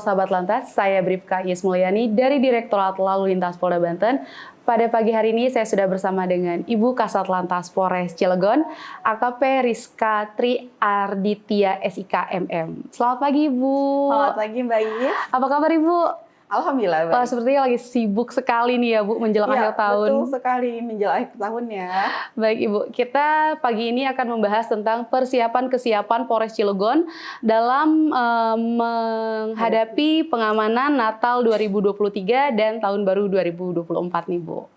sahabat lantas, saya Bribka Yesmulyani dari Direktorat Lalu Lintas Polda Banten. Pada pagi hari ini saya sudah bersama dengan Ibu Kasat Lantas Polres Cilegon, AKP Rizka Tri Arditya SIK MM. Selamat pagi Ibu. Selamat pagi Mbak Is. Apa kabar Ibu? Alhamdulillah baik. Sepertinya lagi sibuk sekali nih ya Bu menjelang akhir tahun. Betul sekali menjelang akhir tahunnya. Baik Ibu, kita pagi ini akan membahas tentang kesiapan Polres Cilegon dalam menghadapi pengamanan Natal 2023 dan Tahun Baru 2024 nih Bu.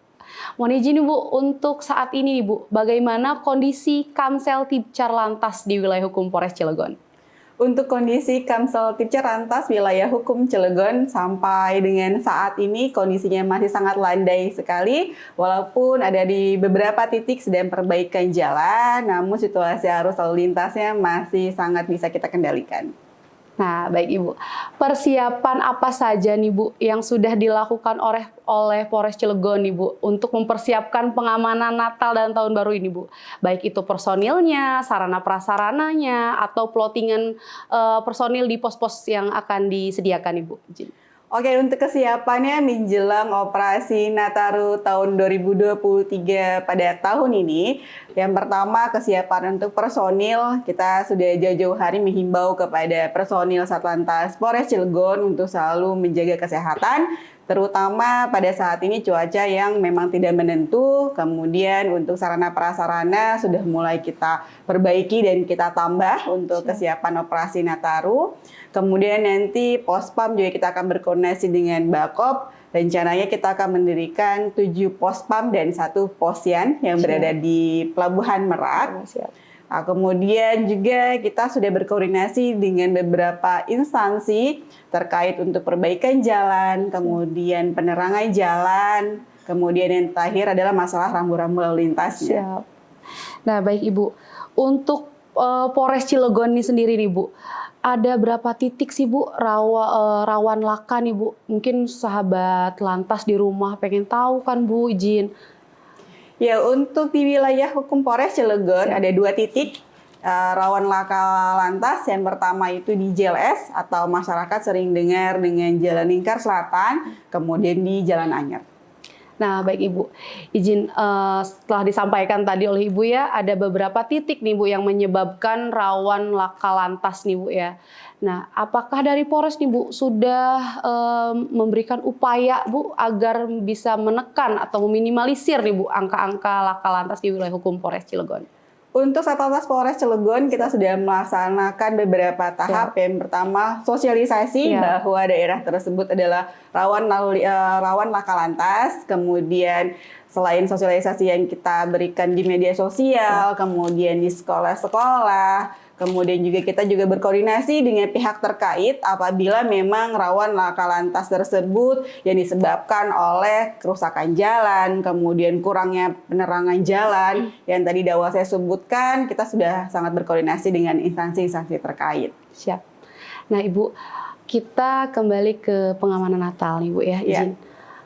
Mohon izin nih Bu, untuk saat ini nih Bu, bagaimana kondisi Kamsel Tipcar Lantas di wilayah hukum Polres Cilegon? Untuk kondisi Kamsel Tipcar Lantas wilayah hukum Cilegon sampai dengan saat ini kondisinya masih sangat landai sekali. Walaupun ada di beberapa titik sedang perbaikan jalan, namun situasi arus lalu lintasnya masih sangat bisa kita kendalikan. Nah, baik Ibu. Persiapan apa saja nih Bu yang sudah dilakukan oleh Polres Cilegon nih Bu untuk mempersiapkan pengamanan Natal dan Tahun Baru ini Bu? Baik itu personilnya, sarana prasarananya, atau plottingan personil di pos-pos yang akan disediakan Ibu. Oke, untuk kesiapannya menjelang operasi Nataru tahun 2023 pada tahun ini, yang pertama kesiapan untuk personil, kita sudah jauh-jauh hari menghimbau kepada personil Satlantas Polres Cilegon untuk selalu menjaga kesehatan, terutama pada saat ini cuaca yang memang tidak menentu. Kemudian untuk sarana prasarana sudah mulai kita perbaiki dan kita tambah untuk kesiapan operasi Nataru. Kemudian nanti Pospam juga kita akan berkoordinasi dengan Bakop. Rencananya kita akan mendirikan 7 Pospam dan 1 Posyan yang berada di Pelabuhan Merak. Nah, kemudian juga kita sudah berkoordinasi dengan beberapa instansi terkait untuk perbaikan jalan, kemudian penerangan jalan, kemudian yang terakhir adalah masalah rambu-rambu lalu lintasnya. Siap. Nah, baik Ibu. Untuk Polres Cilegon ini sendiri nih Bu, ada berapa titik sih Bu rawan laka nih Bu? Mungkin sahabat lantas di rumah pengen tahu kan Bu, izin. Ya, untuk di wilayah hukum Polres Cilegon ada 2 titik rawan laka lantas. Yang pertama itu di JLS atau masyarakat sering dengar dengan Jalan Lingkar Selatan, kemudian di Jalan Anyar. Nah, baik Ibu, izin setelah disampaikan tadi oleh Ibu ya, ada beberapa titik nih Bu yang menyebabkan rawan laka lantas nih Bu ya. Nah, apakah dari Polres nih Bu sudah memberikan upaya Bu agar bisa menekan atau meminimalisir nih Bu angka-angka laka lantas di wilayah hukum Polres Cilegon? Untuk Satlantas Polres Cilegon kita sudah melaksanakan beberapa tahap. Yang pertama sosialisasi bahwa daerah tersebut adalah rawan laka lantas. Kemudian selain sosialisasi yang kita berikan di media sosial, kemudian di sekolah-sekolah, kemudian juga kita berkoordinasi dengan pihak terkait apabila memang rawan laka lantas tersebut yang disebabkan oleh kerusakan jalan, kemudian kurangnya penerangan jalan yang tadi awal saya sebutkan, kita sudah sangat berkoordinasi dengan instansi-instansi terkait. Siap. Nah Ibu, kita kembali ke pengamanan Natal nih Bu ya, izin.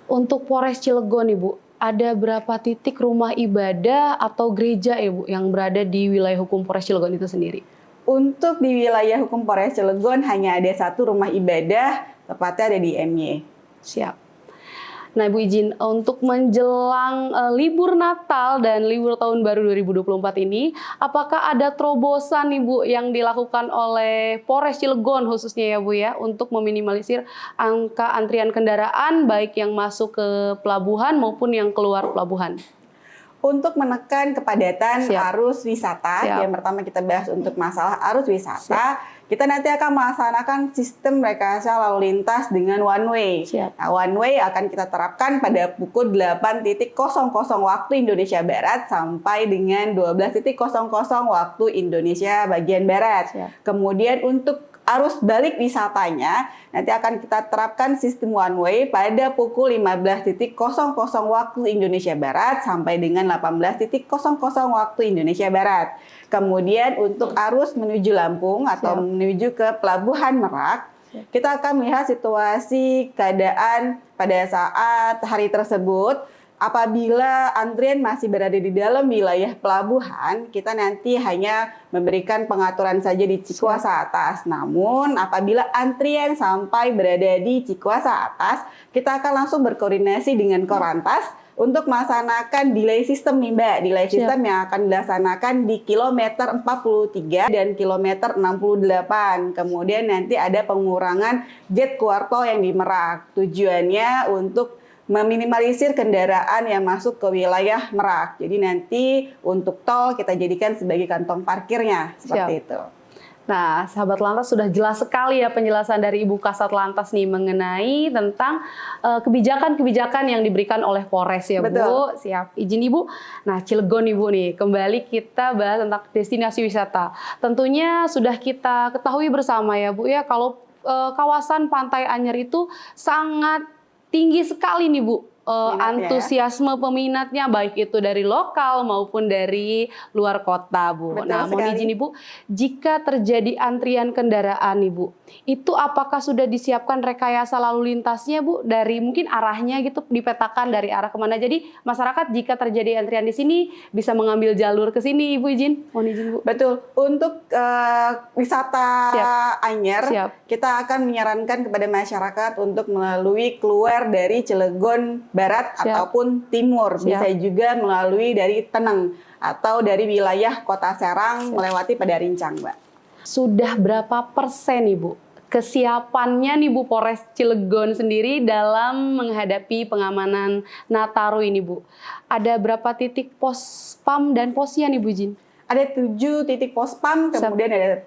Untuk Polres Cilegon nih Bu, ada berapa titik rumah ibadah atau gereja ya Bu yang berada di wilayah hukum Polres Cilegon itu sendiri? Untuk di wilayah hukum Polres Cilegon hanya ada 1 rumah ibadah, tepatnya ada di MY. Siap. Nah Ibu izin, untuk menjelang libur Natal dan libur Tahun Baru 2024 ini, apakah ada terobosan nih Bu yang dilakukan oleh Polres Cilegon khususnya ya Bu ya, untuk meminimalisir angka antrian kendaraan baik yang masuk ke pelabuhan maupun yang keluar pelabuhan? Untuk menekan kepadatan arus wisata, yang pertama kita bahas untuk masalah arus wisata, kita nanti akan melaksanakan sistem rekayasa lalu lintas dengan one way. Nah, one way akan kita terapkan pada pukul 8.00 waktu Indonesia Barat sampai dengan 12.00 waktu Indonesia bagian Barat. Kemudian untuk arus balik wisatanya nanti akan kita terapkan sistem one way pada pukul 15.00 waktu Indonesia Barat sampai dengan 18.00 waktu Indonesia Barat. Kemudian untuk arus menuju Lampung atau menuju ke Pelabuhan Merak, kita akan melihat situasi keadaan pada saat hari tersebut. apabila antrian masih berada di dalam wilayah pelabuhan, kita nanti hanya memberikan pengaturan saja di Cikuasa Atas. Namun, apabila antrian sampai berada di Cikuasa Atas, kita akan langsung berkoordinasi dengan Korlantas untuk melaksanakan delay system nih Mbak. Delay system yang akan dilaksanakan di kilometer 43 dan kilometer 68. Kemudian nanti ada pengurangan jet keluar tol yang di Merak. Tujuannya untuk meminimalisir kendaraan yang masuk ke wilayah Merak. Jadi nanti untuk tol kita jadikan sebagai kantong parkirnya, seperti itu. Nah, sahabat Lantas, sudah jelas sekali ya penjelasan dari Ibu Kasat Lantas nih mengenai tentang kebijakan-kebijakan yang diberikan oleh Polres ya. Betul. Bu. Siap, izin Ibu. Nah, Cilegon Ibu nih, kembali kita bahas tentang destinasi wisata. Tentunya sudah kita ketahui bersama ya Bu ya, kalau kawasan Pantai Anyer itu sangat tinggi sekali nih Bu, antusiasme peminatnya, baik itu dari lokal maupun dari luar kota Bu. Betul Nah, mohon sekali. izin Ibu, jika terjadi antrian kendaraan nih Bu, itu apakah sudah disiapkan rekayasa lalu lintasnya Bu, dari mungkin arahnya gitu, dipetakan dari arah kemana, jadi masyarakat jika terjadi antrian di sini bisa mengambil jalur ke sini. Ibu izin, mohon izin Bu. Betul. Untuk wisata Anyer, Siap. kita akan menyarankan kepada masyarakat untuk melalui keluar dari Cilegon Barat Siap. ataupun Timur. Siap. Bisa juga melalui dari Teneng atau dari wilayah Kota Serang melewati pada Rincang, Mbak. Sudah berapa persen Ibu kesiapannya nih Bu Polres Cilegon sendiri dalam menghadapi pengamanan Nataru ini Bu? Ada berapa titik pos PAM dan posyan Ibu Jin? Ada 7 titik pos PAM, kemudian ada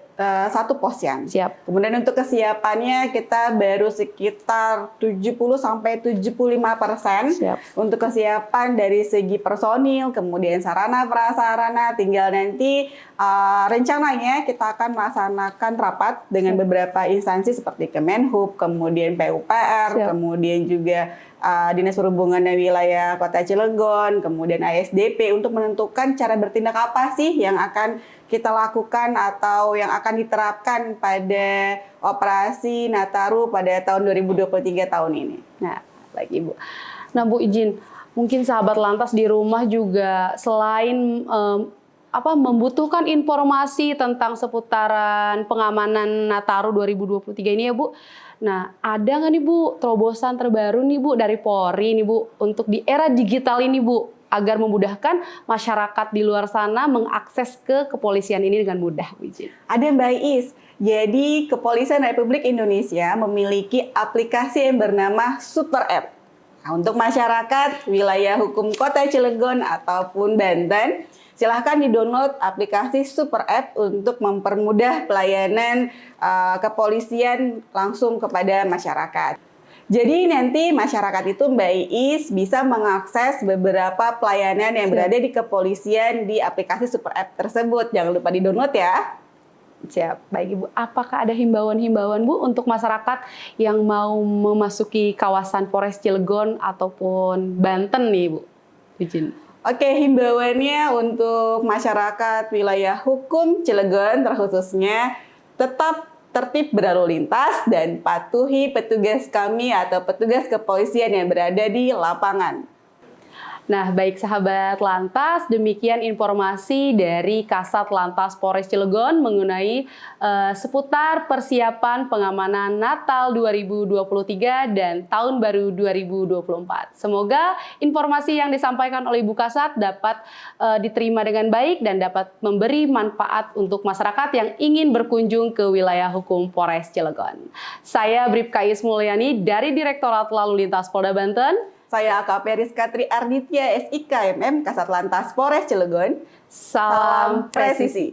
1 posyan. Siap. Kemudian untuk kesiapannya kita baru sekitar 70-75%. Siap. Untuk kesiapan dari segi personil, kemudian sarana prasarana, tinggal nanti rencananya kita akan melaksanakan rapat dengan beberapa instansi seperti Kemenhub, kemudian PUPR, Siap. kemudian juga Dinas Perhubungan dan Wilayah Kota Cilegon, kemudian ASDP untuk menentukan cara bertindak apa sih yang akan kita lakukan atau yang akan diterapkan pada operasi Nataru pada tahun 2023 tahun ini. Nah, baik Ibu. Nah Bu izin, mungkin sahabat Lantas di rumah juga selain membutuhkan informasi tentang seputaran pengamanan Nataru 2023 ini ya Bu. Nah, ada nggak nih Bu terobosan terbaru nih Bu dari Polri nih Bu untuk di era digital ini Bu, agar memudahkan masyarakat di luar sana mengakses ke kepolisian ini dengan mudah Bu izin? Ada Mbak Is. Jadi Kepolisian Republik Indonesia memiliki aplikasi yang bernama Super App. Nah, untuk masyarakat wilayah hukum Kota Cilegon ataupun Banten, silahkan di-download aplikasi Super App untuk mempermudah pelayanan kepolisian langsung kepada masyarakat. Jadi nanti masyarakat itu Mbak Iis bisa mengakses beberapa pelayanan yang berada di kepolisian di aplikasi Super App tersebut. Jangan lupa di-download ya. Siap, baik Ibu. Apakah ada himbauan-himbauan Bu untuk masyarakat yang mau memasuki kawasan Polres Cilegon ataupun Banten nih Bu? Izin. Oke, himbauannya untuk masyarakat wilayah hukum Cilegon terkhususnya tetap tertib berlalu lintas dan patuhi petugas kami atau petugas kepolisian yang berada di lapangan. Nah, baik sahabat Lantas, demikian informasi dari Kasat Lantas Polres Cilegon mengenai seputar persiapan pengamanan Natal 2023 dan Tahun Baru 2024. Semoga informasi yang disampaikan oleh Ibu Kasat dapat diterima dengan baik dan dapat memberi manfaat untuk masyarakat yang ingin berkunjung ke wilayah hukum Polres Cilegon. Saya Bribka Is Mulyani dari Direktorat Lalu Lintas Polda Banten. Saya AKP Rizka Tri Arditya, SIK MM, Kasat Lantas Polres Cilegon. Salam presisi.